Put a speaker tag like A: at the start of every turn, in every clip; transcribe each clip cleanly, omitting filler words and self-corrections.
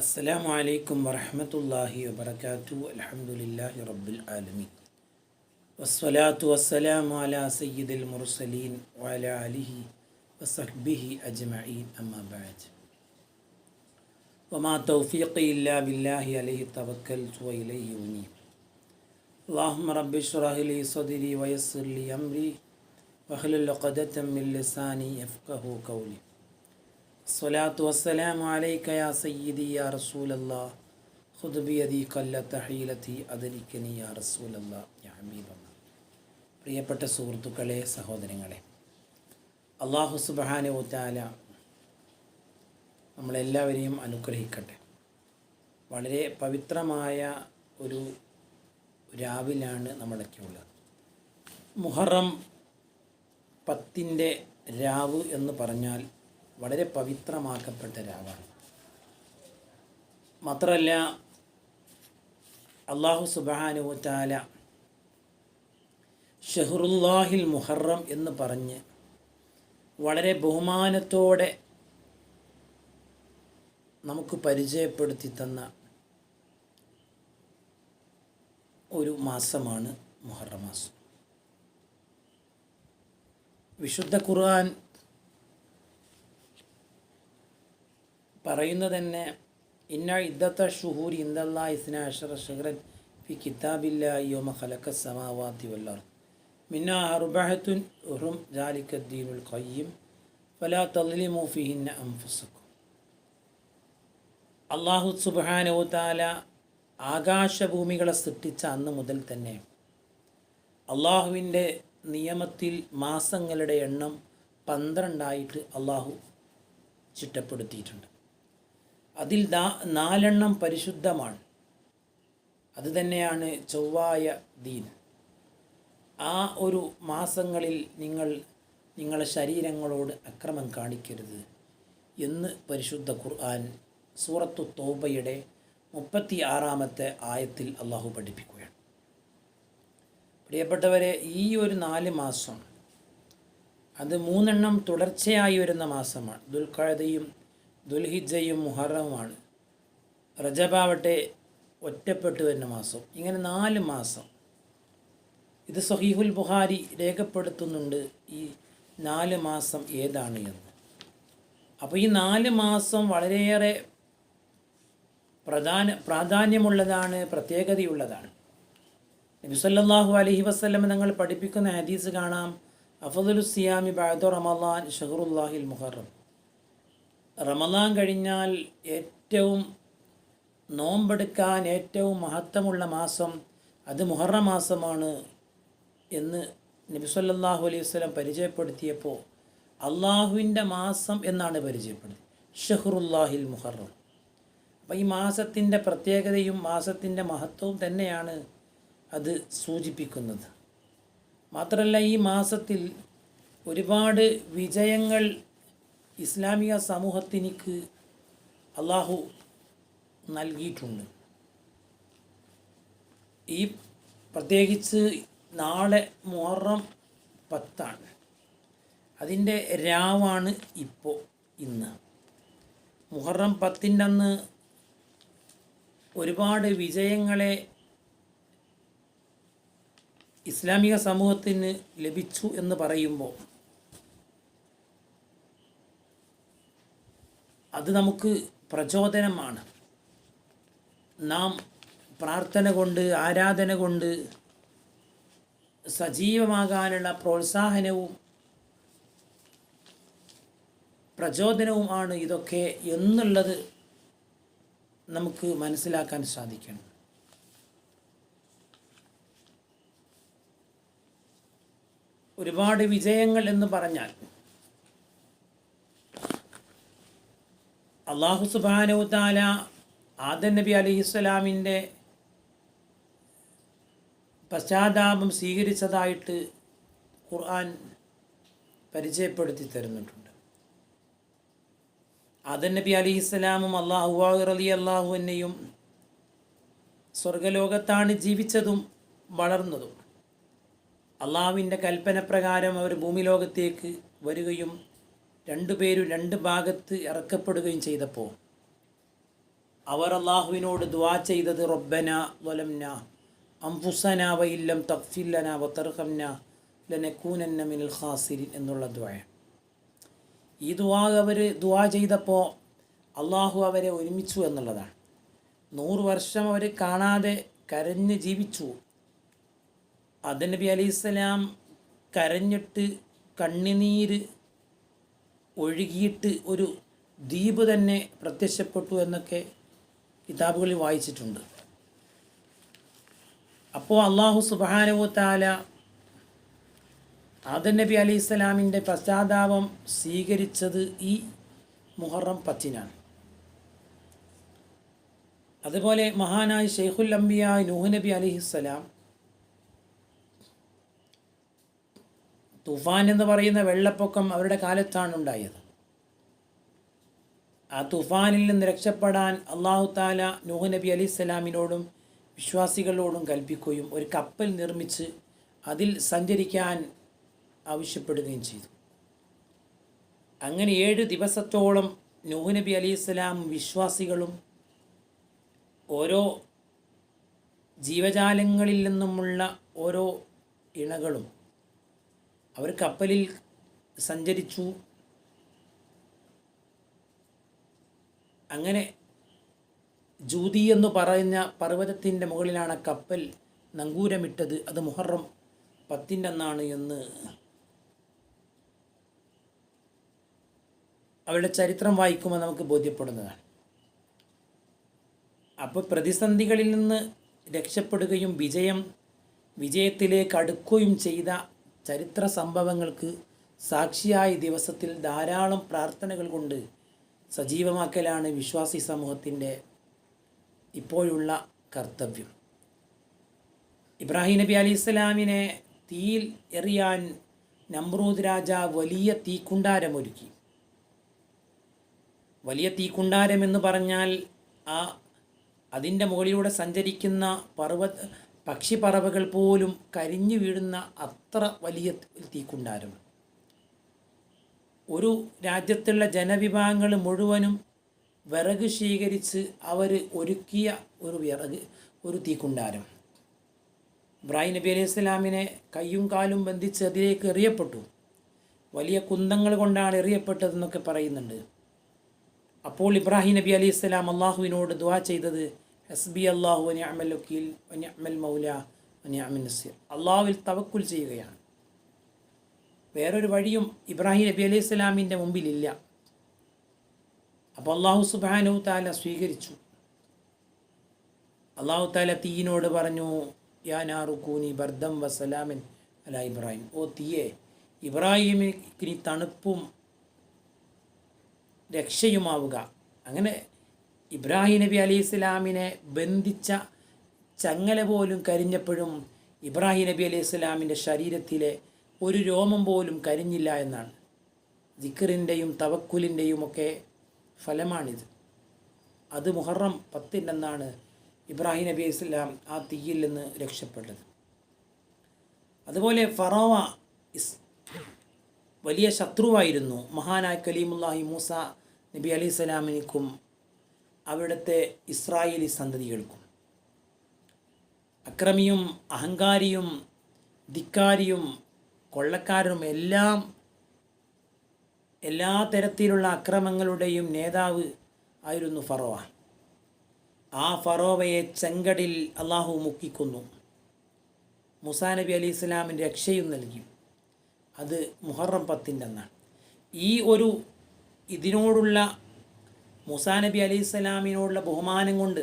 A: السلام عليكم ورحمة الله وبركاته. الحمد لله رب العالمين والصلاة والسلام على سيد المرسلين وعلى آله وصحبه أجمعين أما بعد وما توفيقي إلا بالله عليه توكلت وإليه أنيب. اللهم رب اشرح لي صدري ويسر لي أمري واحلل عقدة من لساني يفقهوا قولي. الصلاة والسلام عليك يا سيدي يا رسول الله خذ بيدي قلت حيلتي أدركني يا رسول الله يا حبيب الله. പ്രിയപ്പെട്ട സുഹൃത്തുക്കളെ, സഹോദരങ്ങളെ, അല്ലാഹു സുബ്ഹാനഹു വ തആല നമ്മളെല്ലാവരെയും അനുഗ്രഹിക്കട്ടെ. വളരെ പവിത്രമായ ഒരു രാവിലാണ് നമ്മളൊക്കെ ഉള്ളത്. മുഹറം 10 രാവ് എന്ന് പറഞ്ഞാൽ വളരെ പവിത്രമാക്കപ്പെട്ട രാവാണ്. മാത്രമല്ല, അല്ലാഹു സുബ്ഹാനഹു വ തആല ഷഹ്റുല്ലാഹിൽ മുഹറം എന്ന് പറഞ്ഞ് വളരെ ബഹുമാനത്തോടെ നമുക്ക് പരിചയപ്പെടുത്തി തന്ന ഒരു മാസമാണ് മുഹറം മാസം. വിശുദ്ധ ഖുർആൻ പറയുന്നത് തന്നെ ഇന്ന ഇദ്ദത്ത ഷുഹൂരി ഇൻദല്ലാഹി 12 ശഹ്റൻ ഫി കിതാബില്ലാഹി യൗമ ഖലഖസ് സമാവാതി വൽ അർദ് മിൻഹാ അർബഅത്തുൻ ഹുറും ദാലിക ദീനുൽ ഖയ്യിം ഫലാ തദ്ലിമു ഫീഹിന്ന അൻഫുസക്കും. അല്ലാഹു സുബ്ഹാനഹു വ തആല ആകാശഭൂമികളെ സൃഷ്ടിച്ച അന്ന് മുതൽ തന്നെ അള്ളാഹുവിൻ്റെ നിയമത്തിൽ മാസങ്ങളുടെ എണ്ണം 12 അള്ളാഹു ചിട്ടപ്പെടുത്തിയിട്ടുണ്ട്. അതിൽ 4 പരിശുദ്ധമാണ്. അതുതന്നെയാണ് ചൊവ്വായ ദീൻ. ആ ഒരു മാസങ്ങളിൽ നിങ്ങളുടെ ശരീരങ്ങളോട് അക്രമം കാണിക്കരുത് എന്ന് പരിശുദ്ധ ഖുർആൻ സൂറത്തു തൗബയുടെ 36 ആയത്തിൽ അള്ളാഹു പഠിപ്പിക്കുകയാണ്. പ്രിയപ്പെട്ടവരെ, ഈ ഒരു 4 മാസം, അത് 3 തുടർച്ചയായി വരുന്ന മാസമാണ്. ദുൽഖഅദയും ദുൽഹിജ്ജയും മുഹറവുമാണ്. റജബാവട്ടെ ഒറ്റപ്പെട്ടു വരുന്ന മാസം. ഇങ്ങനെ 4 മാസം. ഇത് സഹീഹുൽ ബുഖാരി രേഖപ്പെടുത്തുന്നുണ്ട് ഈ 4 മാസം ഏതാണ് എന്ന്. അപ്പോൾ ഈ 4 മാസം വളരെയേറെ പ്രാധാന്യമുള്ളതാണ്, പ്രത്യേകതയുള്ളതാണ്. നബി സല്ലല്ലാഹു അലൈഹി വസല്ലം തങ്ങൾ പഠിപ്പിക്കുന്ന ഹദീസ് കാണാം, അഫ്ളലു സിയാമി ബഅദ റമളാൻ ഷഹ്റുല്ലാഹിൽ മുഹറം. റമളാൻ കഴിഞ്ഞാൽ ഏറ്റവും നോമ്പെടുക്കാൻ ഏറ്റവും മഹത്വമുള്ള മാസം അത് മുഹറം മാസമാണ് എന്ന് നബി സല്ലല്ലാഹു അലൈഹി വസല്ലം പരിചയപ്പെടുത്തിയപ്പോൾ അള്ളാഹുവിൻ്റെ മാസം എന്നാണ് പരിചയപ്പെടുത്തിയത്, ഷഹ്റുല്ലാഹിൽ മുഹറം. അപ്പോൾ ഈ മാസത്തിൻ്റെ പ്രത്യേകതയും മാസത്തിൻ്റെ മഹത്വവും തന്നെയാണ് അത് സൂചിപ്പിക്കുന്നത്. മാത്രമല്ല, ഈ മാസത്തിൽ ഒരുപാട് വിജയങ്ങൾ ഇസ്ലാമിക സമൂഹത്തിനിക്ക് അള്ളാഹു നൽകിയിട്ടുണ്ട്. ഈ പ്രത്യേകിച്ച് നാളെ മുഹറം 10. അതിൻ്റെ രാവാണ് ഇന്ന്. മുഹറം 10 അന്ന് ഒരുപാട് വിജയങ്ങളെ ഇസ്ലാമിക സമൂഹത്തിന് ലഭിച്ചു എന്ന് പറയുമ്പോൾ അത് നമുക്ക് പ്രചോദനമാണ്. നാം പ്രാർത്ഥന കൊണ്ട്, ആരാധന കൊണ്ട് സജീവമാകാനുള്ള പ്രോത്സാഹനവും പ്രചോദനവുമാണ് ഇതൊക്കെ എന്നുള്ളത് നമുക്ക് മനസ്സിലാക്കാൻ സാധിക്കണം. ഒരുപാട് വിജയങ്ങൾ എന്ന് പറഞ്ഞാൽ അല്ലാഹു സുബ്ഹാനഹു വ തആല ആദം നബി അലൈഹിസ്സലാമിൻ്റെ പശ്ചാത്താപം സ്വീകരിച്ചതായിട്ട് ഖുർആൻ പരിചയപ്പെടുത്തി തരുന്നുണ്ട്. ആദം നബി അലൈഹിസ്സലാമും ഹവ്വാ റളിയല്ലാഹു അൻഹയും സ്വർഗലോകത്താണ് ജീവിച്ചതും വളർന്നതും. അള്ളാഹുവിൻ്റെ കൽപ്പന പ്രകാരം അവർ ഭൂമിലോകത്തേക്ക് വരികയും 2 പേരും 2 ഭാഗത്ത് ഇറക്കപ്പെടുകയും ചെയ്തപ്പോൾ അവർ അള്ളാഹുവിനോട് ദുആ ചെയ്തത് റബ്ബന വലംന അംഫുസന വഇല്ലം തഗ്ഫിർ ലനാ വതർഹംന ലനകൂനന്ന മിനൽ ഖാസിരിൻ എന്നുള്ള ദുആ. ഈ അവർ ദുആ ചെയ്തപ്പോൾ അള്ളാഹു അവരെ ഒരുമിച്ചു എന്നുള്ളതാണ്. 100 വർഷം അവർ കാണാതെ കരഞ്ഞ് ജീവിച്ചു. ആദം നബി അലൈഹിസ്സലാം കരഞ്ഞിട്ട് കണ്ണുനീര് ഒഴുകിയിട്ട് ഒരു ദ്വീപ് തന്നെ പ്രത്യക്ഷപ്പെട്ടു എന്നൊക്കെ കിതാബുകളിൽ വായിച്ചിട്ടുണ്ട്. അപ്പോൾ അള്ളാഹു സുബ്ഹാനഹു വ തആല ആദം നബി അലൈഹിസ്സലാമിൻ്റെ പശ്ചാത്താപം സ്വീകരിച്ചത് ഈ മുഹറം 10-നാണ്. അതുപോലെ മഹാനായ ശൈഖുൽ അംബിയ നൂഹ് നബി അലൈഹിസ്സലാം തുഫാൻ എന്ന് പറയുന്ന വെള്ളപ്പൊക്കം അവരുടെ കാലത്താണ് ഉണ്ടായത്. ആ തുഫാനിൽ നിന്ന് രക്ഷപ്പെടാൻ അള്ളാഹു താല നൂഹ് നബി അലൈഹിസ്സലാമിനോടും വിശ്വാസികളോടും കൽപ്പിക്കുകയും ഒരു കപ്പൽ നിർമ്മിച്ച് അതിൽ സഞ്ചരിക്കാൻ ആവശ്യപ്പെടുകയും ചെയ്തു. അങ്ങനെ 7 ദിവസത്തോളം നൂഹ് നബി അലൈഹിസ്സലാം വിശ്വാസികളും ഓരോ ജീവജാലങ്ങളിൽ നിന്നുമുള്ള ഓരോ ഇണകളും അവർ കപ്പലിൽ സഞ്ചരിച്ചു. അങ്ങനെ ജൂതി എന്ന് പറയുന്ന പർവ്വതത്തിൻ്റെ മുകളിലാണ് കപ്പൽ നങ്കൂരമിട്ടത്. അത് മുഹറം 10 അന്നാണ് എന്ന് അവരുടെ ചരിത്രം വായിക്കുമ്പോൾ നമുക്ക് ബോധ്യപ്പെടുന്നതാണ്. അപ്പോൾ പ്രതിസന്ധികളിൽ നിന്ന് രക്ഷപ്പെടുകയും വിജയത്തിലേക്ക് അടുക്കുകയും ചെയ്ത ചരിത്ര സംഭവങ്ങൾക്ക് സാക്ഷിയായ ദിവസത്തിൽ ധാരാളം പ്രാർത്ഥനകൾ കൊണ്ട് സജീവമാക്കലാണ് വിശ്വാസി സമൂഹത്തിൻ്റെ ഇപ്പോഴുള്ള കർത്തവ്യം. ഇബ്രാഹിം നബി അലൈഹിസ്സലാമിനെ തീയിൽ എറിയാൻ നമ്രൂദ് രാജാവ് വലിയ തീക്കുണ്ടാരമൊരുക്കി. വലിയ തീക്കുണ്ടാരം എന്ന് പറഞ്ഞാൽ അതിൻ്റെ മുകളിലൂടെ സഞ്ചരിക്കുന്ന പക്ഷിപ്പറവകൾ പോലും കരിഞ്ഞു വീഴുന്ന അത്ര വലിയ തീക്കുണ്ടാരം. ഒരു രാജ്യത്തുള്ള ജനവിഭാഗങ്ങൾ മുഴുവനും വിറക് ശേഖരിച്ച് അവർ ഒരുക്കിയ ഒരു തീക്കുണ്ടാരം. ഇബ്രാഹിം നബി അലൈഹി സ്വലാമിനെ കയ്യും കാലും ബന്ധിച്ച് അതിലേക്ക് എറിയപ്പെട്ടു. വലിയ കുന്തങ്ങൾ കൊണ്ടാണ് എറിയപ്പെട്ടതെന്നൊക്കെ പറയുന്നുണ്ട്. അപ്പോൾ ഇബ്രാഹിം നബി അലൈഹി സ്വലാം അള്ളാഹുവിനോട് ദുആ ചെയ്തത് ഹസ്ബി അല്ലാഹു വ നിഅമൽ വക്കീൽ വ നിഅമൽ മൗല വ നിഅമൻ നസീർ, അള്ളാഹുവിൽ തവക്കുൽ ചെയ്യുകയാണ്. വേറൊരു വഴിയും ഇബ്രാഹിം നബി അലൈഹി സ്വലാമിൻ്റെ മുമ്പിലില്ല. അപ്പോൾ അള്ളാഹു സുബ്ഹാനഹു തആല സ്വീകരിച്ചു. അള്ളാഹു തആല തീയിനോട് പറഞ്ഞു, യാ നാറു കൂനി ബർദം വ സലാമൻ അലാ ഇബ്രാഹിം, ഓ തീയെ ഇബ്രാഹിമിന് തണുപ്പും രക്ഷയുമാവുക. അങ്ങനെ ഇബ്രാഹിം നബി അലൈഹി സ്വലാമിനെ ബന്ധിച്ച ചങ്ങല പോലും കരിഞ്ഞപ്പോഴും ഇബ്രാഹിം നബി അലൈഹി സ്വലാമിൻ്റെ ശരീരത്തിലെ ഒരു രോമം പോലും കരിഞ്ഞില്ല എന്നാണ്. ദിക്റിൻ്റെയും തവക്കുലിൻ്റെയും ഒക്കെ ഫലമാണിത്. അത് മുഹറം 10 ഇബ്രാഹിം നബി അലൈഹി സ്വലാം ആ തീയിൽ നിന്ന് രക്ഷപ്പെട്ടത്. അതുപോലെ ഫറോവ വലിയ ശത്രുവായിരുന്നു മഹാനായ കലീമുല്ലാഹി മൂസ നബി അലൈഹി സ്വലാമിനും അവിടുത്തെ ഇസ്രായേലി സന്തതികൾക്കും. അക്രമിയും അഹങ്കാരിയും ധിക്കാരിയും കൊള്ളക്കാരനും എല്ലാ തരത്തിലുള്ള അക്രമങ്ങളുടെയും നേതാവ് ആയിരുന്നു ഫറോവ. ആ ഫറോവയെ ചെങ്കടിൽ അള്ളാഹു മുക്കിക്കൊന്നു. മൂസാ നബി അലൈഹി സ്വലാമിന് രക്ഷയും നൽകി. അത് മുഹറം 10 ഇതിനോടുള്ള മൂസാ നബി അലൈഹി സ്വലാമിനോടുള്ള ബഹുമാനം കൊണ്ട്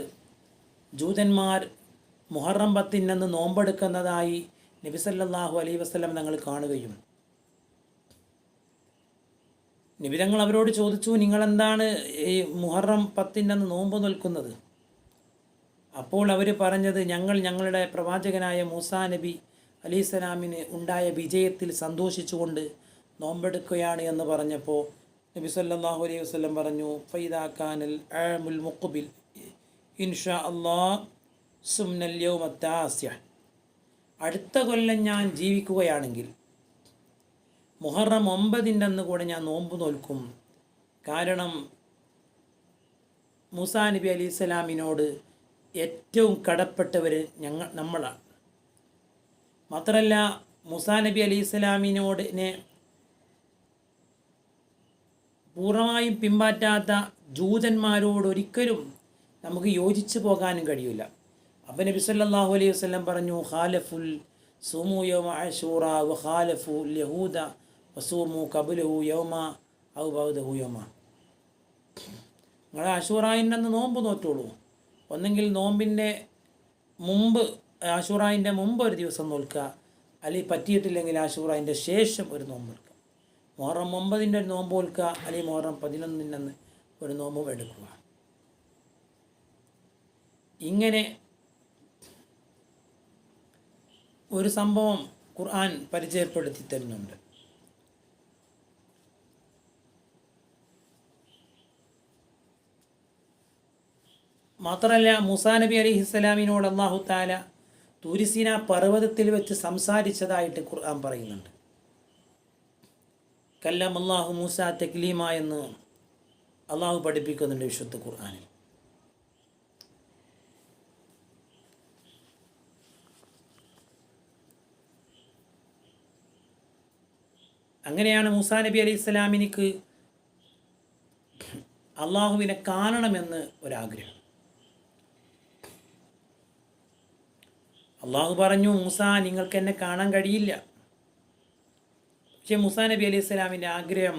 A: ജൂതന്മാർ മുഹറം 10 നോമ്പെടുക്കുന്നതായി നബി സല്ലല്ലാഹു അലൈഹി വസല്ലം തങ്ങൾ കാണുകയും നബി തങ്ങൾ അവരോട് ചോദിച്ചു, നിങ്ങളെന്താണ് ഈ മുഹറം 10 നോമ്പ് നിൽക്കുന്നത്? അപ്പോൾ അവർ പറഞ്ഞത്, ഞങ്ങളുടെ പ്രവാചകനായ മൂസാ നബി അലൈഹി സ്വലാമിന് ഉണ്ടായ വിജയത്തിൽ സന്തോഷിച്ചുകൊണ്ട് നോമ്പെടുക്കുകയാണ് എന്ന് പറഞ്ഞപ്പോൾ നബി സല്ലല്ലാഹു അലൈഹി വസല്ലം പറഞ്ഞു, ഫൈദാ കാനൽ ആമുൽ മുഖ്ബിൽ ഇൻഷാ അല്ലാഹ് സുംനൽ യൗമ താസിഅ, അടുത്ത കൊല്ലം ഞാൻ ജീവിക്കുകയാണെങ്കിൽ മുഹറം 9 കൂടെ ഞാൻ നോമ്പ് നോൽക്കും. കാരണം മൂസാ നബി അലൈഹി സ്വലാമിനോട് ഏറ്റവും കടപ്പെട്ടവർ നമ്മളാണ്. മാത്രമല്ല മൂസാ നബി അലൈഹി സ്വലാമിനോടിനെ പൂർണ്ണമായും പിൻപറ്റാത്ത ജൂതന്മാരോടൊരിക്കലും നമുക്ക് യോജിച്ചു പോകാനും കഴിയില്ല. അപ്പോൾ നബി സല്ലല്ലാഹു അലൈഹി വസല്ലം പറഞ്ഞു, ഖാലഫുൽ സുമു യൗമ അശൂറ വ ഖാലഫുൽ യഹൂദ വസൂമു ഖബ്ലഹു യൗമ ഔ ബഅദഹു യൗമ. നിങ്ങൾ ആശൂറായിൻ്റെ അന്ന് നോമ്പ് നോറ്റോളൂ. ഒന്നെങ്കിൽ നോമ്പിൻ്റെ മുമ്പ്, ആശൂറായിൻ്റെ മുമ്പ് ഒരു ദിവസം നോൽക്കുക, അല്ലെങ്കിൽ പറ്റിയിട്ടില്ലെങ്കിൽ ആശൂറായിൻ്റെ ശേഷം ഒരു നോമ്പ് എടുക്കുക. മുഹറം 9 ഒരു നോമ്പ് നോൽക്കുക, അല്ലെങ്കിൽ മുഹറം 11 ഒരു നോമ്പും എടുക്കുക. ഇങ്ങനെ ഒരു സംഭവം ഖുർആൻ പരിചയപ്പെടുത്തി തരുന്നുണ്ട്. മാത്രമല്ല മൂസാ നബി അലൈഹിസ്സലാമിനോട് അല്ലാഹു തആല തൂരിസീന പർവ്വതത്തിൽ വെച്ച് സംസാരിച്ചതായിട്ട് ഖുർആൻ പറയുന്നുണ്ട്. കല്ലമല്ലാഹു മൂസ തക്ലീമ എന്ന് അള്ളാഹു പഠിപ്പിക്കുന്നുണ്ട് വിശുദ്ധ ഖുർആനിൽ. അങ്ങനെയാണ് മൂസാ നബി അലൈഹി സ്വലാമിനിക്ക് അള്ളാഹുവിനെ കാണണമെന്ന് ഒരാഗ്രഹം. അള്ളാഹു പറഞ്ഞു, മൂസ നിങ്ങൾക്ക് എന്നെ കാണാൻ കഴിയില്ല. പക്ഷേ മൂസാ നബി അലൈഹി സ്വലാമിൻ്റെ ആഗ്രഹം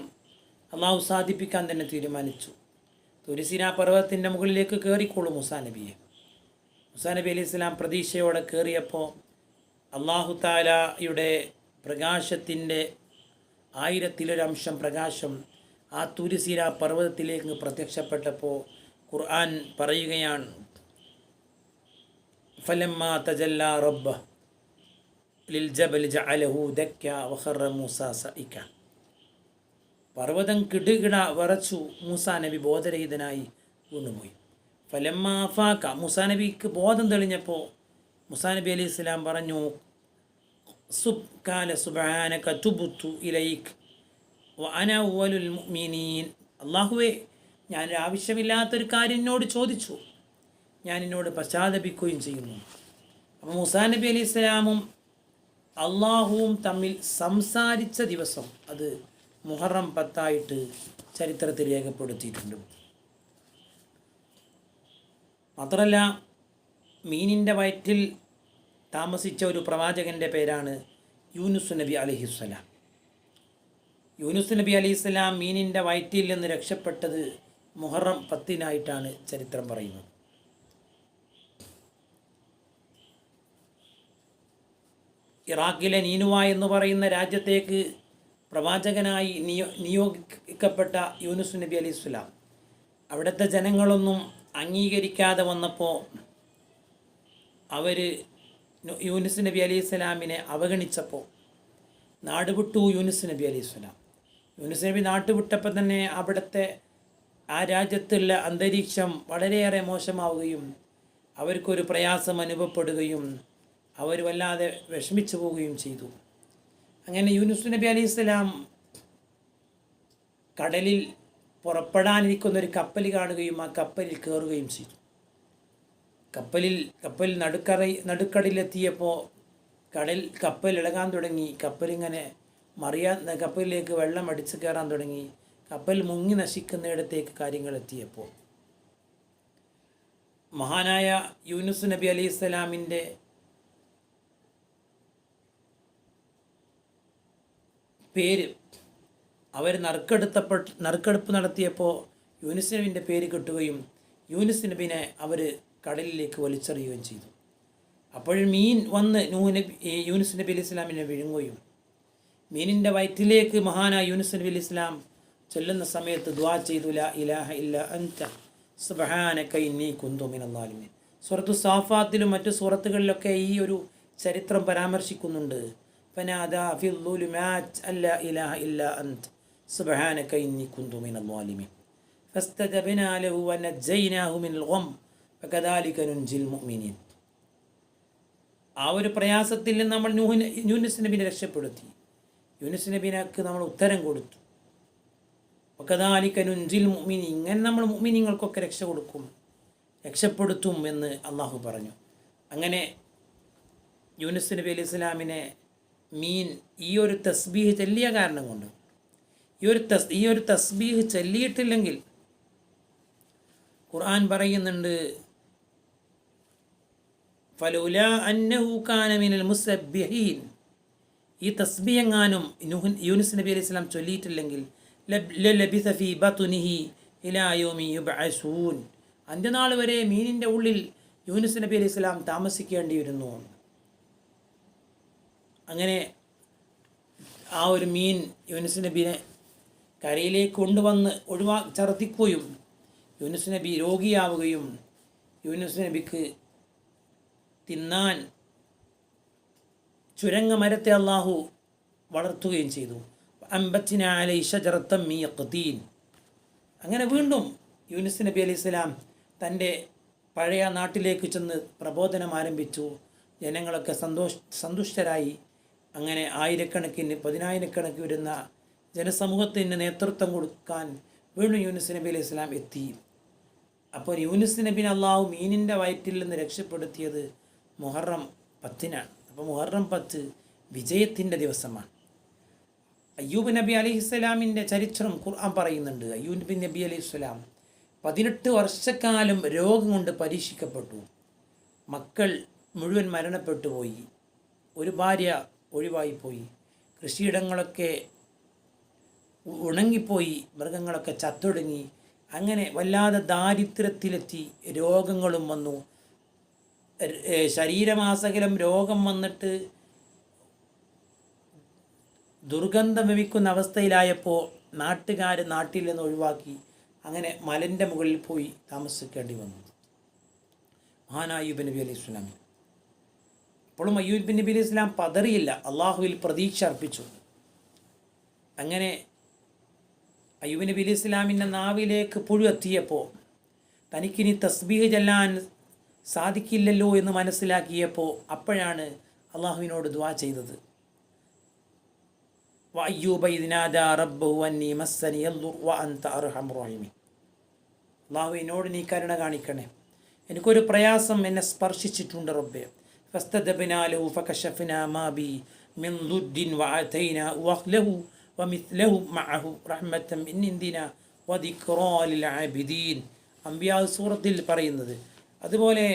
A: അള്ളാഹു സാധിപ്പിക്കാൻ തന്നെ തീരുമാനിച്ചു. തുരിസീന പർവ്വതത്തിൻ്റെ മുകളിലേക്ക് കയറിക്കോളൂ മൂസാ നബിയെ. മൂസാ നബി അലൈഹി സ്വലാം പ്രതീക്ഷയോടെ കയറിയപ്പോൾ അള്ളാഹു തആലയുടെ പ്രകാശത്തിൻ്റെ 1000-ലൊരംശം പ്രകാശം ആ തുരിസീന പർവ്വതത്തിലേക്ക് പ്രത്യക്ഷപ്പെട്ടപ്പോൾ ഖുർആൻ പറയുകയാണ്, ഫലമ്മാ തജല്ലാ റബ്ബഹു ലിൽ ജബൽ ജഅലഹു ദക്ക വഖറ മൂസ സഇക. പർവ്വതം കിടുകിട വിറച്ചു, മൂസാ നബി ബോധരഹിതനായി വീണുപോയി. ഫലമ്മാ അഫാക, മൂസാ നബിക്ക് ബോധം തെളിഞ്ഞപ്പോൾ മൂസാ നബി അലൈഹി സ്വലാം പറഞ്ഞു, കാല സുബ്ഹാനക തുബ്തു ഇലൈക വഅന അവ്വലുൽ മുഅ്മിനീൻ. അല്ലാഹുവേ, ഞാനൊരു ആവശ്യമില്ലാത്തൊരു കാര്യം എന്നോട് ചോദിച്ചു, ഞാൻ എന്നോട് പശ്ചാത്തപിക്കുകയും ചെയ്യുന്നു. അപ്പോൾ മൂസാ നബി അലൈഹി സ്വലാമും അള്ളാഹുവും തമ്മിൽ സംസാരിച്ച ദിവസം അത് മുഹറം 10 ചരിത്രത്തിൽ രേഖപ്പെടുത്തിയിട്ടുണ്ട്. മാത്രമല്ല മീനിൻ്റെ വയറ്റിൽ താമസിച്ച ഒരു പ്രവാചകൻ്റെ പേരാണ് യൂനുസ് നബി അലൈഹിസ്സലാം. യൂനുസ് നബി അലൈഹിസ്സലാം മീനിൻ്റെ വയറ്റിൽ നിന്ന് രക്ഷപ്പെട്ടത് മുഹറം 10 ചരിത്രം പറയുന്നത്. ഇറാഖിലെ നീനുവ എന്ന് പറയുന്ന രാജ്യത്തേക്ക് പ്രവാചകനായി നിയോഗിക്കപ്പെട്ട യൂനുസ് നബി അലൈഹിസ്സലാം അവിടുത്തെ ജനങ്ങളൊന്നും അംഗീകരിക്കാതെ വന്നപ്പോൾ അവർ യൂനുസ് നബി അലൈഹിസ്സലാമിനെ അവഗണിച്ചപ്പോൾ നാടുവിട്ടു യൂനുസ് നബി അലൈഹിസ്സലാം. യൂനുസ് നബി നാട്ടുവിട്ടപ്പോൾ തന്നെ അവിടുത്തെ ആ രാജ്യത്തുള്ള അന്തരീക്ഷം വളരെയേറെ മോശമാവുകയും അവർക്കൊരു പ്രയാസം അനുഭവപ്പെടുകയും അവർ വല്ലാതെ വിഷമിച്ചു പോവുകയും ചെയ്തു. അങ്ങനെ യൂനുസ് നബി അലൈഹിസ്സലാം കടലിൽ പുറപ്പെടാനിരിക്കുന്നൊരു കപ്പൽ കാണുകയും ആ കപ്പലിൽ കയറുകയും ചെയ്തു. കപ്പൽ നടുക്കടലിലെത്തിയപ്പോൾ കപ്പൽ ഇളകാൻ തുടങ്ങി. കപ്പലിങ്ങനെ കപ്പലിലേക്ക് വെള്ളം അടിച്ചു കയറാൻ തുടങ്ങി. കപ്പൽ മുങ്ങി നശിക്കുന്നിടത്തേക്ക് കാര്യങ്ങൾ എത്തിയപ്പോൾ മഹാനായ യൂനുസ് നബി അലൈഹിസ്സലാമിൻ്റെ പേര് അവർ നറുക്കെടുപ്പ് നടത്തിയപ്പോൾ യൂനുസ് നബിൻ്റെ പേര് കിട്ടുകയും യൂനുസ് നബിനെ അവർ കടലിലേക്ക് വലിച്ചെറിയുകയും ചെയ്തു. അപ്പോൾ മീൻ വന്ന് യൂനുസ് നബി അലൈഹി സ്വലാമിനെ വിഴുങ്ങുകയും മീനിൻ്റെ വയറ്റിലേക്ക് മഹാനായ യൂനുസ് നബി അലൈഹി സ്വലാം ചൊല്ലുന്ന സമയത്ത് ദുആ ചെയ്തു, ലാ ഇലാഹ ഇല്ലാ അൻത സുബ്ഹാനക ഇന്നി കുന്തു മിനൽ ളാലിമീൻ. സൂറത്തു സാഫാത്തിലും മറ്റു സൂറത്തുകളിലൊക്കെ ഈ ഒരു ചരിത്രം പരാമർശിക്കുന്നുണ്ട്. ഫനാദാ ഫിൽ ളുലുമാത് അല്ലാ ഇലാഹ ഇല്ലാ അൻത സുബ്ഹാനക ഇന്നി കുന്തു മിനൽ ളാലിമീൻ ഫസ്തജബ്നാ ലഹു വനജ്ജയ്നാഹു മിനൽ ഗം ഫകദാലിക നുൻജിൽ മുഅ്മിനീൻ. ആ ഒരു പ്രയാസത്തിൽ നിന്ന് നമ്മൾ യൂനുസ് നബിനെ രക്ഷപ്പെടുത്തി. യൂനുസ് നബിനക്ക് നമ്മൾ ഉത്തരം കൊടുത്തു. വകദാലിക നുൻജിൽ മുഅ്മിനീൻ, ഇങ്ങനെ നമ്മൾ മുഅ്മിനീങ്ങൾക്കൊക്കെ രക്ഷപ്പെടുത്തും എന്ന് അള്ളാഹു പറഞ്ഞു. അങ്ങനെ യൂനുസ് നബി അലൈഹി സ്വലാമിനെ മീൻ ഈ ഒരു തസ്ബീഹ് ചൊല്ലിയ കാരണം കൊണ്ട്, ഈ ഒരു തസ്ബീഹ് ചൊല്ലിയിട്ടില്ലെങ്കിൽ ഖുർആൻ പറയുന്നുണ്ട്, ഫലൗലാ അന്നഹു കാന മിനൽ മുസബ്ബിഹീൻ, ഈ തസ്ബീഹ് എങ്ങാനും യൂനുസ് നബി അലൈഹി സ്വലാം ചൊല്ലിയിട്ടില്ലെങ്കിൽ ലബിസ ഫീ ബത്നിഹി ഇലാ യൗമി യുബ്അസൂൻ, അന്ത്യനാൾ വരെ മീനിൻ്റെ ഉള്ളിൽ യൂനുസ് നബി അലൈഹി സ്വലാം താമസിക്കേണ്ടി വരുന്നു. അങ്ങനെ ആ ഒരു മീൻ യൂനുസ് നബിയെ കരയിലേക്ക് കൊണ്ടുവന്ന് ഛർദ്ദിക്കുകയും യൂനുസ് നബി രോഗിയാവുകയും യൂനുസ് നബിക്ക് തിന്നാൻ ചുരങ്ങ മരത്തെ അള്ളാഹു വളർത്തുകയും ചെയ്തു. അംബത്തിന അലൈ ഷജറത്തം മീ യഖ്തീൻ. അങ്ങനെ വീണ്ടും യൂനുസ് നബി അലൈഹി സ്വലാം തൻ്റെ പഴയ നാട്ടിലേക്ക് ചെന്ന് പ്രബോധനം ആരംഭിച്ചു. ജനങ്ങളൊക്കെ സന്തുഷ്ടരായി. അങ്ങനെ ആയിരക്കണക്കിന് പതിനായിരക്കണക്കിന് വരുന്ന ജനസമൂഹത്തിന് നേതൃത്വം കൊടുക്കാൻ വീണ്ടും യൂനുസ് നബി അലൈഹി സ്വലാം എത്തി. അപ്പോൾ യൂനുസ് നബിനെ അള്ളാഹു മീനിൻ്റെ വയറ്റിൽ നിന്ന് രക്ഷപ്പെടുത്തിയത് മുഹറം 10-നാണ്. അപ്പോൾ മുഹറം 10 വിജയത്തിൻ്റെ ദിവസമാണ്. അയ്യൂബ് നബി അലൈഹിസ്സലാമിൻ്റെ ചരിത്രം ഖുർആൻ പറയുന്നുണ്ട്. അയ്യൂബ് നബി അലൈഹിസ്സലാം 18 വർഷക്കാലം രോഗം കൊണ്ട് പരീക്ഷിക്കപ്പെട്ടു. മക്കൾ മുഴുവൻ മരണപ്പെട്ടു പോയി. ഒരു ഭാര്യ ഒഴിവായിപ്പോയി. കൃഷിയിടങ്ങളൊക്കെ ഉണങ്ങിപ്പോയി. മൃഗങ്ങളൊക്കെ ചത്തൊടുങ്ങി. അങ്ങനെ വല്ലാതെ ദാരിദ്ര്യത്തിലെത്തി. രോഗങ്ങളും വന്നു. ശരീരമാസകലം രോഗം വന്നിട്ട് ദുർഗന്ധം വമിക്കുന്ന അവസ്ഥയിലായപ്പോൾ നാട്ടുകാർ നാട്ടിൽ നിന്ന് ഒഴിവാക്കി. അങ്ങനെ മലൻ്റെ മുകളിൽ പോയി താമസിക്കേണ്ടി വന്നു മഹാനായ അയ്യൂബ് നബി അലൈഹി സ്വലാം. അപ്പോഴും അയ്യൂബ് നബി അലൈഹി സ്വലാം പതറിയില്ല, അള്ളാഹുവിൽ പ്രതീക്ഷ അർപ്പിച്ചു. അങ്ങനെ അയ്യൂബ് നബി അലൈഹി സ്വലാമിൻ്റെ നാവിലേക്ക് പുഴു എത്തിയപ്പോൾ തനിക്കിനി തസ്ബീഹ് ചെല്ലാൻ സാധിക്കില്ലല്ലോ എന്ന് മനസ്സിലാക്കിയപ്പോൾ അപ്പോഴാണ് അള്ളാഹുവിനോട് ദുആ ചെയ്തത്. വഅയ്യൂബ ഇദ് നാദാ റബ്ബഹു അന്നീ മസ്സനിയ ദ്ദുർ വഅൻത അർഹമുർ റഹീമീൻ. അള്ളാഹുവിനോട് നീ കരുണ കാണിക്കണേ, എനിക്കൊരു പ്രയാസം എന്നെ സ്പർശിച്ചിട്ടുണ്ട് റബ്ബേ. ഫസ്തജബ്നാ ലഹു ഫകശഫ്നാ മാ ബി മിൻ ദുദ്ദിൻ വഅതൈനാ വഅഹ്ലഹു വമിത്ലഹു മഅഹു റഹ്മത്തൻ മിൻ ഇൻദിനാ വദിക്റാ ലിൽ ആബിദീൻ. അംബിയാ സൂറത്തിൽ പറയുന്നത്. അതുപോലെ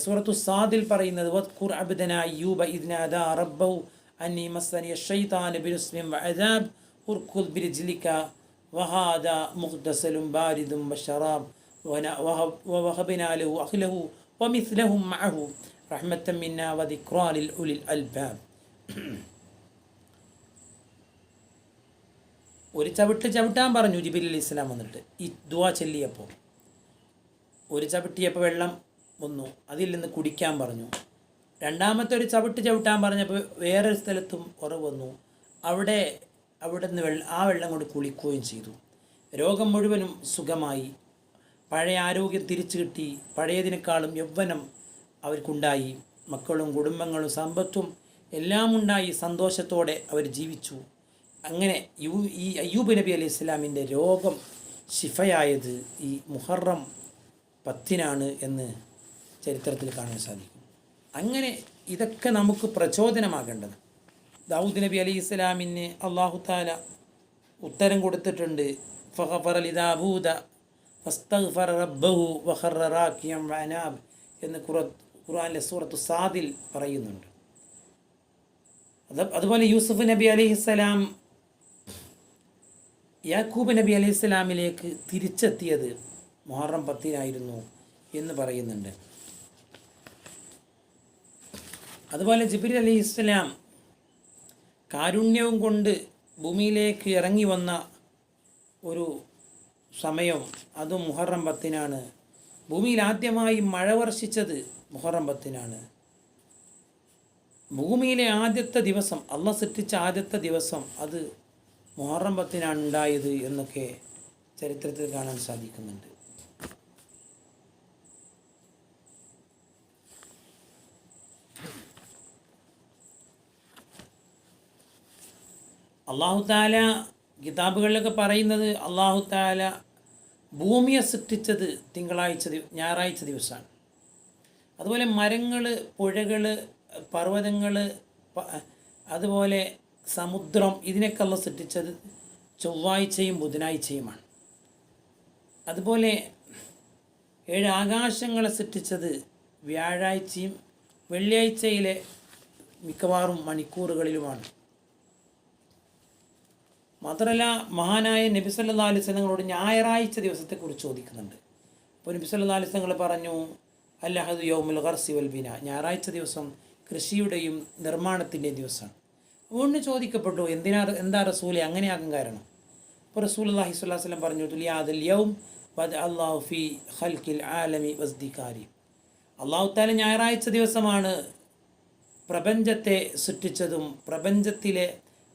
A: സൂറത്തു സാദിൽ പറയുന്നത് വദ്കുർ അബ്ദനാ അയ്യൂബ ഇദ് നാദാ റബ്ബഹു അന്നി മസ്സനിയ ശൈത്താനു ബിനുസ്ബിൻ വഅദാബ് ഉർകുദ് ബിരിജ്ലിക വഹാദാ മുഖ്തസലുൻ ബാരിദുൻ വശറാബ് വവഹബ്നാ ലഹു അഹ്ലഹു വമിത്ലഹും മഅഹു റഹ്മത്തൻ മിന്നാ വദിക്റാ ലിൽ ഉലിൽ അൽബാബ്. ഒരു ചവിട്ടാൻ പറഞ്ഞു ജിബ്രീൽ അലൈഹി സ്വലാം വന്നിട്ട് ഈ ദുആ ചൊല്ലിയപ്പോൾ. ഒരു ചവിട്ടിയപ്പോൾ വെള്ളം വന്നു, അതിൽ നിന്ന് കുടിക്കാൻ പറഞ്ഞു. രണ്ടാമത്തെ ഒരു ചവിട്ടാൻ പറഞ്ഞപ്പോൾ വേറൊരു സ്ഥലത്തും ഉറവ് വന്നു. അവിടെ നിന്ന് ആ വെള്ളം കൊണ്ട് കുളിക്കുകയും ചെയ്തു. രോഗം മുഴുവനും സുഖമായി. പഴയ ആരോഗ്യം തിരിച്ചു കിട്ടി. പഴയതിനേക്കാളും യൗവനം അവർക്കുണ്ടായി. മക്കളും കുടുംബങ്ങളും സമ്പത്തും എല്ലാം ഉണ്ടായി. സന്തോഷത്തോടെ അവർ ജീവിച്ചു. അങ്ങനെ ഈ അയ്യൂബ് നബി അലൈഹി സ്വലാമിൻ്റെ രോഗം ശിഫയായത് ഈ മുഹറം 10-നാണ് എന്ന് ചരിത്രത്തിൽ കാണാൻ സാധിക്കും. അങ്ങനെ ഇതൊക്കെ നമുക്ക് പ്രചോദനമാകേണ്ടത്. ദാവൂദ് നബി അലൈഹി സ്വലാമിന് അല്ലാഹു തആല ഉത്തരം കൊടുത്തിട്ടുണ്ട്. ഫഗഫറ ലിദാവൂദ ഫസ്തഗ്ഫറ റബ്ബഹു വഖറ റാക്കിയൻ വഅനാബ് എന്ന് ഖുർആനിലെ സൂറത്തു സാദിൽ പറയുന്നുണ്ട്. അതുപോലെ യൂസുഫ് നബി അലൈഹി സ്വലാം യാക്കൂബ് നബി അലൈഹി സ്വലാമിലേക്ക് തിരിച്ചെത്തിയത് മുഹറം 10-നായിരുന്നു എന്ന് പറയുന്നുണ്ട്. അതുപോലെ ജിബ്രീൽ അലൈഹി സ്വലാം കാരുണ്യവും കൊണ്ട് ഭൂമിയിലേക്ക് ഇറങ്ങി വന്ന ഒരു സമയം അതും മുഹറം 10-നാണ്. ഭൂമിയിൽ ആദ്യമായി മഴ വർഷിച്ചത് മുഹറം 10-നാണ്. ഭൂമിയിലെ ആദ്യത്തെ ദിവസം, അള്ളാഹ് സൃഷ്ടിച്ച ആദ്യത്തെ ദിവസം അത് മുഹറം 10-നാണ് ഉണ്ടായത് എന്നൊക്കെ ചരിത്രത്തിൽ കാണാൻ സാധിക്കുന്നുണ്ട്. അല്ലാഹു തആല കിതാബുകളിലൊക്കെ പറയുന്നത് അള്ളാഹു തആല ഭൂമിയെ സൃഷ്ടിച്ചത് ഞായറാഴ്ച ദിവസമാണ്. അതുപോലെ മരങ്ങൾ, പുഴകൾ, പർവ്വതങ്ങൾ, അതുപോലെ സമുദ്രം, ഇതിനൊക്കെ അള്ളാഹു സൃഷ്ടിച്ചത് ചൊവ്വാഴ്ചയും ബുധനാഴ്ചയുമാണ്. അതുപോലെ 7 ആകാശങ്ങളെ സൃഷ്ടിച്ചത് വ്യാഴാഴ്ചയും വെള്ളിയാഴ്ചയിലെ മിക്കവാറും മണിക്കൂറുകളിലുമാണ്. മാത്രമല്ല മഹാനായ നബി സല്ലല്ലാഹു അലൈഹി വസല്ലമയോട് ഞായറാഴ്ച ദിവസത്തെക്കുറിച്ച് ചോദിക്കുന്നുണ്ട്. അപ്പോൾ നബി സല്ലല്ലാഹു അലൈഹി വസല്ലം പറഞ്ഞു, അല്ലഹദു യൗമുൽ ഗർസി വൽ ബിന, ഞായറാഴ്ച ദിവസം കൃഷിയുടെയും നിർമ്മാണത്തിൻ്റെയും ദിവസമാണ്. അതുകൊണ്ട് ചോദിക്കപ്പെട്ടു, എന്താ റസൂലെ അങ്ങനെയാകും കാരണം? അപ്പോൾ റസൂലുള്ളാഹി സ്വല്ലല്ലാഹു അലൈഹി വസല്ലം പറഞ്ഞു, തുലിയാദൽ യൗം ബദ അല്ലാഹു ഫി ഖൽഖിൽ ആലമി വസ്ദികാരി, അല്ലാഹു തആല ഞായറാഴ്ച ദിവസമാണ് പ്രപഞ്ചത്തെ സൃഷ്ടിച്ചതും പ്രപഞ്ചത്തിലെ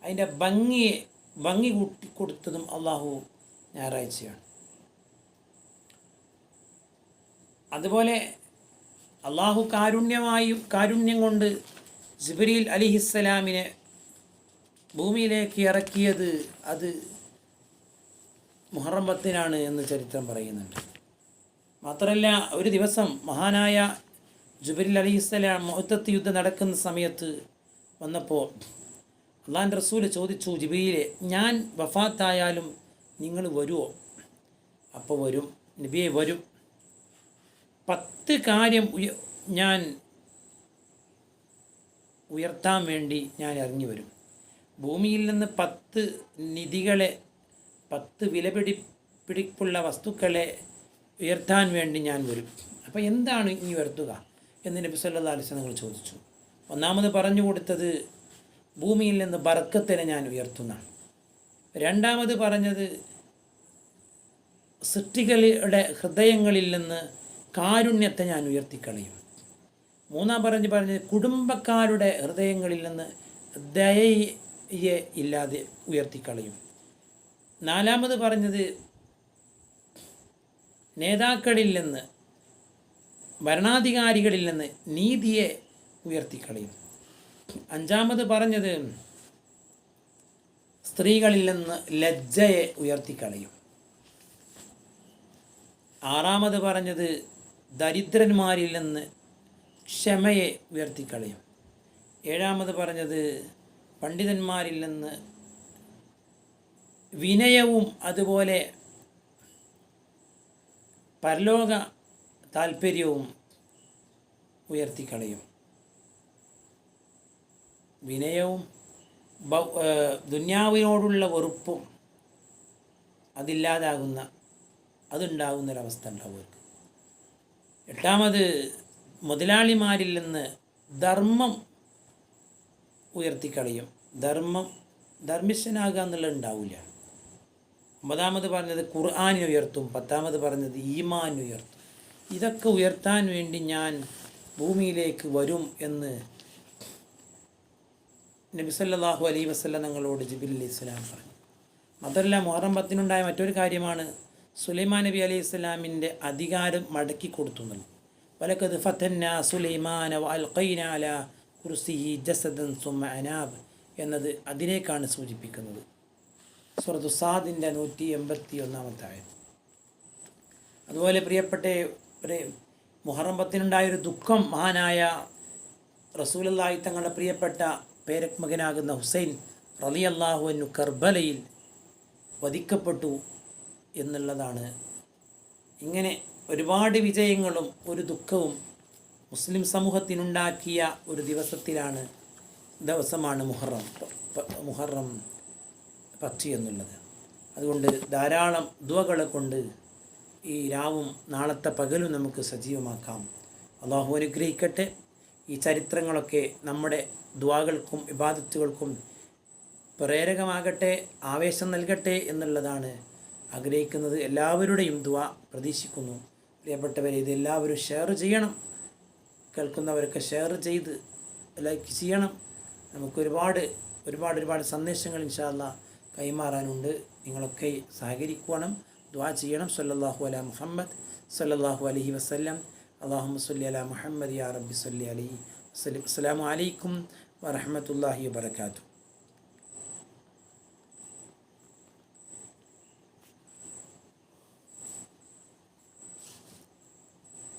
A: അതിൻ്റെ ഭംഗി കൊടുത്തതും അള്ളാഹു ഞായറാഴ്ചയാണ്. അതുപോലെ അള്ളാഹു കാരുണ്യം കൊണ്ട് ജിബ്രീൽ അലൈഹിസ്സലാമിനെ ഭൂമിയിലേക്ക് ഇറക്കിയത് അത് മുഹറം 10 എന്ന് ചരിത്രം പറയുന്നുണ്ട്. മാത്രമല്ല ഒരു ദിവസം മഹാനായ ജിബ്രീൽ അലൈഹിസ്സലാം മുഅത്തത്ത് യുദ്ധം നടക്കുന്ന സമയത്ത് വന്നപ്പോൾ അള്ളാഹുവിൻ്റെ റസൂൽ ചോദിച്ചു, ജിബ്രീലെ, ഞാൻ വഫാത്തായാലും നിങ്ങൾ വരുമോ? അപ്പോൾ വരും നബിയെ, വരും. 10 കാര്യം ഞാൻ ഉയർത്താൻ വേണ്ടി ഞാൻ ഇറങ്ങി വരും. ഭൂമിയിൽ നിന്ന് 10 നിധികളെ, 10 വിലപിടിപ്പുള്ള വസ്തുക്കളെ ഉയർത്താൻ വേണ്ടി ഞാൻ വരും. അപ്പോൾ എന്താണ് ഇനി ഉയർത്തുക എന്ന് നബി സല്ലല്ലാഹു അലൈഹി വസല്ലം ചോദിച്ചു. ഒന്നാമത് പറഞ്ഞു കൊടുത്തത് ഭൂമിയിൽ നിന്ന് ബർക്കത്തിനെ ഞാൻ ഉയർത്തുന്നതാണ്. രണ്ടാമത് പറഞ്ഞത് സൃഷ്ടികളുടെ ഹൃദയങ്ങളിൽ നിന്ന് കാരുണ്യത്തെ ഞാൻ ഉയർത്തിക്കളയും. മൂന്നാം പറഞ്ഞത് കുടുംബക്കാരുടെ ഹൃദയങ്ങളിൽ നിന്ന് ദയയെ ഇല്ലാതെ ഉയർത്തിക്കളയും. നാലാമത് പറഞ്ഞത് നേതാക്കളിൽ നിന്ന്, ഭരണാധികാരികളിൽ നിന്ന് നീതിയെ ഉയർത്തിക്കളയും. അഞ്ചാമത് പറഞ്ഞത് സ്ത്രീകളിൽ നിന്ന് ലജ്ജയെ ഉയർത്തിക്കളയും. ആറാമത് പറഞ്ഞത് ദരിദ്രന്മാരിൽ നിന്ന് ക്ഷമയെ ഉയർത്തിക്കളയും. ഏഴാമത് പറഞ്ഞത് പണ്ഡിതന്മാരിൽ നിന്ന് വിനയവും അതുപോലെ പരലോക താല്പര്യവും ഉയർത്തിക്കളയും. വിനയവും ദുന്യാവിനോടുള്ള വെറുപ്പും അതുണ്ടാകുന്നൊരവസ്ഥ ഉണ്ടാവും അവർക്ക്. എട്ടാമത് മുതലാളിമാരിൽ നിന്ന് ധർമ്മം ഉയർത്തിക്കളയും. ധർമ്മിഷ്ഠനാകുക എന്നുള്ളത് ഉണ്ടാവില്ല. 9ാമത് പറഞ്ഞത് ഖുർആനെ ഉയർത്തും. 10ാമത് പറഞ്ഞത് ഈമാൻ ഉയർത്തും. ഇതൊക്കെ ഉയർത്താൻ വേണ്ടി ഞാൻ ഭൂമിയിലേക്ക് വരും എന്ന് നബി സല്ലല്ലാഹു അലൈഹി വസല്ലം തങ്ങളോട് ജിബ്രീൽ അലൈഹിസ്സലാം പറഞ്ഞു. മാത്രമല്ല മുഹറം 10 മറ്റൊരു കാര്യമാണ് സുലൈമാൻ നബി അലൈഹിസ്സലാമിൻ്റെ അധികാരം മടക്കി കൊടുത്തു എന്നുള്ളത്. വലഖദ് ഫതന്നാ സുലൈമാന വഅൽഖൈനാ അലാ കുർസിഹി ജസദൻ സുമ്മ അനാബ് എന്നത് അതിനേക്കാണ് സൂചിപ്പിക്കുന്നത്. സൂറത്തു സാദിൻ്റെ 181 ആയത്. അതുപോലെ പ്രിയപ്പെട്ട മുഹറം 10 ദുഃഖം മഹാനായ റസൂലുള്ളാഹി തങ്ങളുടെ പ്രിയപ്പെട്ട പേരമകനാകുന്ന ഹുസൈൻ റളിയല്ലാഹു അൻഹു കർബലയിൽ വധിക്കപ്പെട്ടു എന്നുള്ളതാണ്. ഇങ്ങനെ ഒരുപാട് വിജയങ്ങളും ഒരു ദുഃഖവും മുസ്ലിം സമൂഹത്തിനുണ്ടാക്കിയ ഒരു ദിവസമാണ് മുഹറം 10 എന്നുള്ളത്. അതുകൊണ്ട് ധാരാളം ദുആകളെ കൊണ്ട് ഈ രാവും നാളത്തെ പകലും നമുക്ക് സജീവമാക്കാം. അള്ളാഹു അനുഗ്രഹിക്കട്ടെ. ഈ ചരിത്രങ്ങളൊക്കെ നമ്മുടെ ദുആകൾക്കും ഇബാദത്തുകൾക്കും പ്രേരകമാകട്ടെ, ആവേശം നൽകട്ടെ എന്നുള്ളതാണ് ആഗ്രഹിക്കുന്നത്. എല്ലാവരുടെയും ദുആ പ്രതീക്ഷിക്കുന്നു. പ്രിയപ്പെട്ടവരെ, ഇത് എല്ലാവരും ഷെയർ ചെയ്യണം. കേൾക്കുന്നവരൊക്കെ ഷെയർ ചെയ്ത് ലൈക്ക് ചെയ്യണം. നമുക്ക് ഒരുപാട് സന്ദേശങ്ങൾ ഇൻഷാ അല്ലാഹ് കൈമാറാനുണ്ട്. നിങ്ങളൊക്കെ സഹകരിക്കണം, ദുആ ചെയ്യണം. സല്ലല്ലാഹു അലാ മുഹമ്മദ് സല്ലല്ലാഹു അലൈഹി വസല്ലം. അല്ലാഹുമ്മ സ്വല്ലി അലാ മുഹമ്മദ് യാ റബ്ബി സ്വല്ലി അലൈഹി വസല്ലം. അസ്സലാമു അലൈക്കും വറഹ്മത്തുള്ളാഹി വബറകാതുഹു.